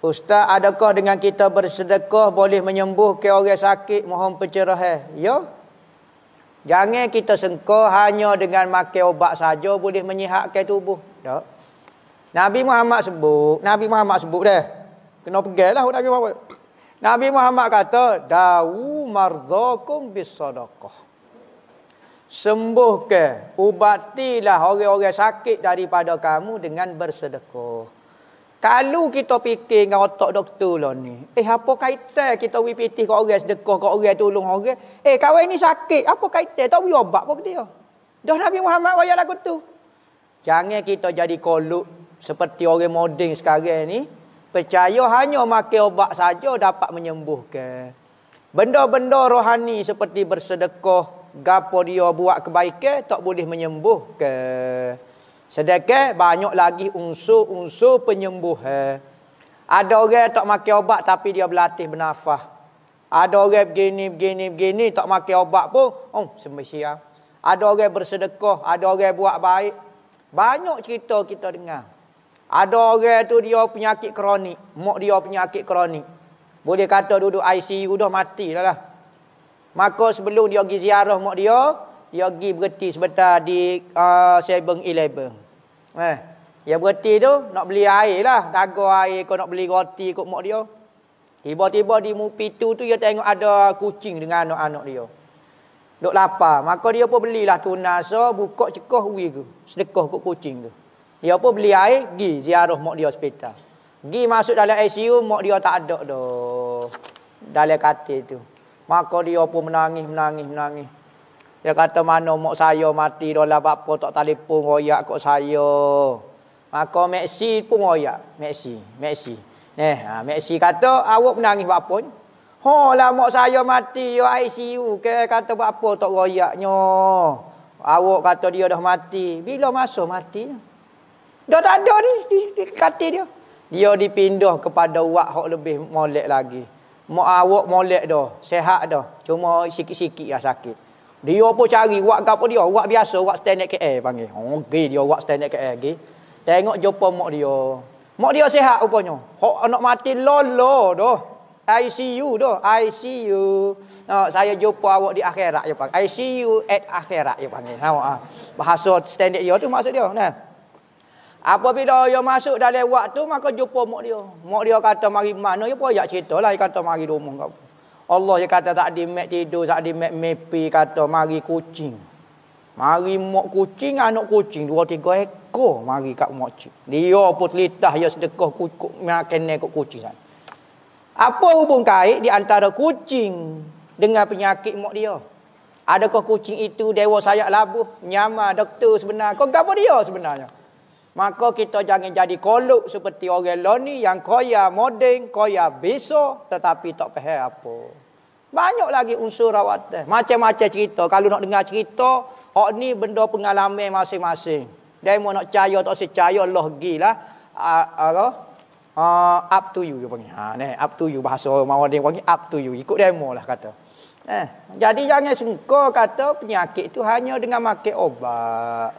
Ustaz, adakah dengan kita bersedekah boleh menyembuhkan orang sakit? Mohon pencerahan. Ya. Jangan kita sangka hanya dengan makan ubat saja boleh menyihatkan tubuh. Tak. Nabi Muhammad sebut dah. Kena peganglah Nabi Muhammad. Nabi Muhammad kata, "Dawu mardhakum bisadaqah." Sembuhkan, ubatilah orang-orang sakit daripada kamu dengan bersedekah. Kalau kita fikir dengan otak doktor lah ni, apa kaitan kita pitih kat orang sedekah, kat orang tolong orang? Kawan ni sakit, apa kaitan? Tak beri obat apa ke dia? Dah Nabi Muhammad royak lagu tu. Jangan kita jadi kolok seperti orang moden sekarang ni, percaya hanya makan obat saja dapat menyembuhkan. Benda-benda rohani seperti bersedekah, gapo dia buat kebaikan tak boleh menyembuhkan. Sedekah banyak lagi unsur-unsur penyembuhan. Ada orang tak makan obat tapi dia berlatih bernafas. Ada orang begini tak makan obat pun sembuh siap. Ada orang bersedekah, ada orang buat baik. Banyak cerita kita dengar. Ada orang tu dia penyakit kronik, mak dia penyakit kronik. Boleh kata duduk ICU dah mati dah lah. Maka sebelum dia pergi ziarah mak dia pergi berhenti sebentar di 7-Eleven. Dia berhenti tu nak beli air lah, daga air kau nak beli roti kot mak dia. Tiba-tiba di pintu tu dia tengok ada kucing dengan anak-anak dia. Duk lapar, maka dia pun belilah tunas, buka cekah uwi tu, sedekah kot kucing tu. Dia pun beli air, pergi ziarah mak dia hospital. Pergi masuk dalam ICU, mak dia tak ada dah dalam katil tu. Maka dia pun menangis. Dia kata, mana mak saya mati dah lah, bapa tak telefon royak kat saya. Maka Meksi pun royak. Meksi. Meksi kata, awak menangis bapa ni? Lah mak saya mati, ya ICU. Kata bapa tak royaknya. Awak kata dia dah mati. Bila masa matinya? Dah tak ada ni di katil dia. Dia dipindah kepada wak hak lebih molek lagi. Mak awak molek dah, sehat dah. Cuma sikit-sikit lah sakit. Dia pun cari wak apa dia? Wak biasa, wak standard KL panggil. Dia wak standard KL pergi. Tengok jumpa mak dia. Mak dia sehat rupanya. Hak anak mati lolo dah. ICU dah, ICU. Saya jumpa awak di akhirat je panggil. ICU at akhirat je panggil. Bahasa standard dia tu maksud dia. Apabila dia masuk dalam waktu, maka jumpa mak dia. Mak dia kata, mari mana? Dia pun ajak cerita lah. Dia kata, mari rumah kau. Allah dia kata, tak di mek tidur, tak di mek mepi. Kata, mari kucing. Mari mak kucing, anak kucing. 2-3 ekor. Mari kat mak cik. Dia pun telitah, dia sedekah makan kat kucing. Apa hubung kait di antara kucing dengan penyakit mak dia? Adakah kucing itu dewa sayap labuh? Nyamar doktor sebenar. Kau apa dia sebenarnya? Maka kita jangan jadi kolok seperti orang loni yang koya moden, koya besok tetapi tak faham apa. Banyak lagi unsur rawatan. Macam-macam cerita. Kalau nak dengar cerita, ni benda pengalaman masing-masing. Dia mau nak percaya tak percaya, Allah gilah. Up to you dia panggil. Up to you bahasa orang dia panggil up to you. Ikut demo lah kata. Jadi jangan sungka kata penyakit itu hanya dengan makan obat.